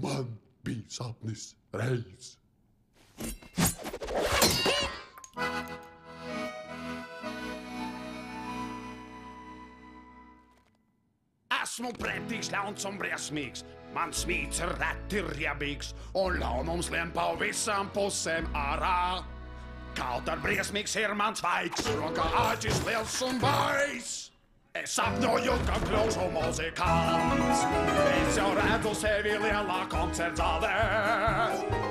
man bija sapnis reiz. Esmu pretīgs, ļauns un briesmīgs, mans mīts ir reti riebīgs, un ļaunums lien pa visām pusēm ārā. Kaut ar briesmīgs ir mans vaigs, rokā āķis liels un bais. Es sapņoju, ka kļūšu muzikants, es jau redzu sevi lielā koncertzālē.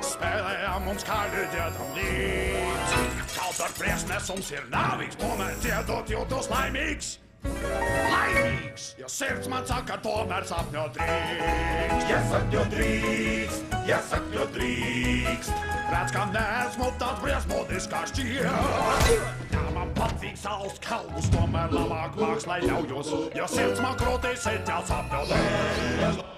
Spēlējam un skaļi dziedam līdz. Kaut ar briesmēsums ir nāvīgs, tomēr dziedot jūtos laimīgs. Laimīgs, jo sirds man saka, tomēr sapņot drīkst. Ja sapņot drīkst, ja sapņot drīkst. Redz, ka neesmu tāds briesmodis kā šķiet. Ja man patīk saules kalvus, tomēr labāk māks, lai ļaujos, jo sirds man krūtīs ir jau sapņot drīkst.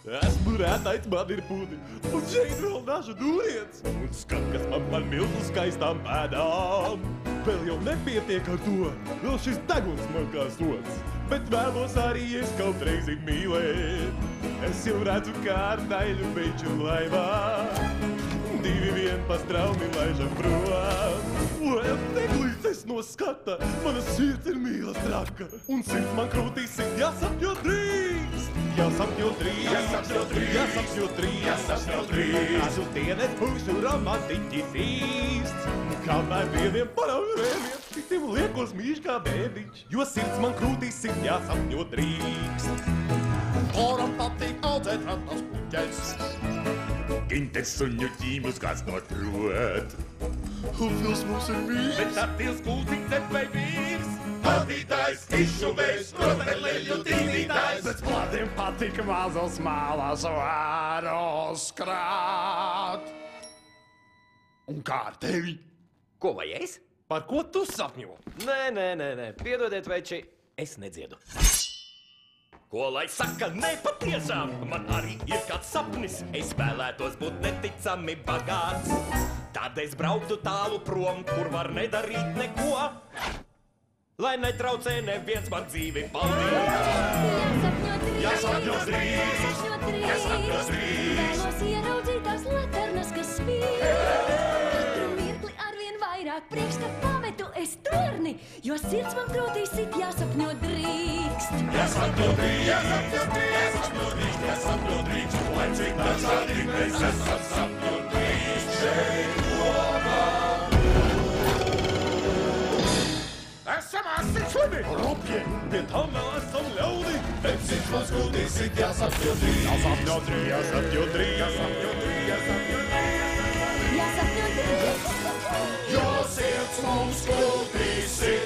Esmu rētais, man ir pudi, un šeit vēl dažu duriens. Un skat, kas man par milzu skaistām pēdām. Vēl jau nepietiek ar to, vēl šis deguns man kā sots. Bet vēlos arī es kaut reizi mīlēt. Es jau redzu, kā ar daļu beiču laivā. 2-1 pa straumi laižam prom. Lai neglīsties no skata, mana sirds ir mīlas traka. Un sirds man krūtīs ir jāsapņot drīkst. Jāsapņot drīkst, jāsapņot drīkst, jāsapņot drīkst, jāsapņot drīkst. Esmu dienas pušu romantiķis īsts. Kamēr vieniem paravēliem, citiem liekos mīļš kā bērniņš. Jo sirds man krūtīs ir jāsapņot drīkst. Poram patīk audzēt ratnos kuķeļs. Gintes suņu ķīmus kāds notrot. Fils mums ir mīļs. Bet attils kūtiņce vai vīrs. Vadītājs, izšuvējs, rotaļleļu tīdītājs. Bet pladiem patika mazos mālās vāros krāt. Un kā ar tevi? Ko vai es? Par ko tu sapņo? Nē, piedodiet, veči, es nedziedu. Ko lai saka, nepatiesām, man arī ir kāds sapnis. Es vēlētos būt neticami bagāts. Tad es brauktu tālu prom, kur var nedarīt neko. Lai netraucē neviens man dzīvi pavadīt. Jāsapņot drīkst, jāsapņot drīkst. Vēlos ieraudzīt tās laternas, kas spīd. Katru mirkli arvien vairāk prieks, ka pametu es torni, jo sirds man krūtīs sit jāsapņot drīkst. Jāsapņot drīkst, jāsapņot drīkst, jāsapņot drīkst, jāsapņot drīkst. Lai cik dažādi mēs esam sapņot drīkst šeit kopā. Esam asi šuni! Rupji, pie tam vēl esam ļauni. Bet sirds man krūtīs sit jāsapņot drīkst. Jāsapņot drīkst, jāsapņot drīkst, jāsapņot drīkst, jāsapņot drīkst. Jāsapņot drīkst. Jo sirds mums krūtīs sit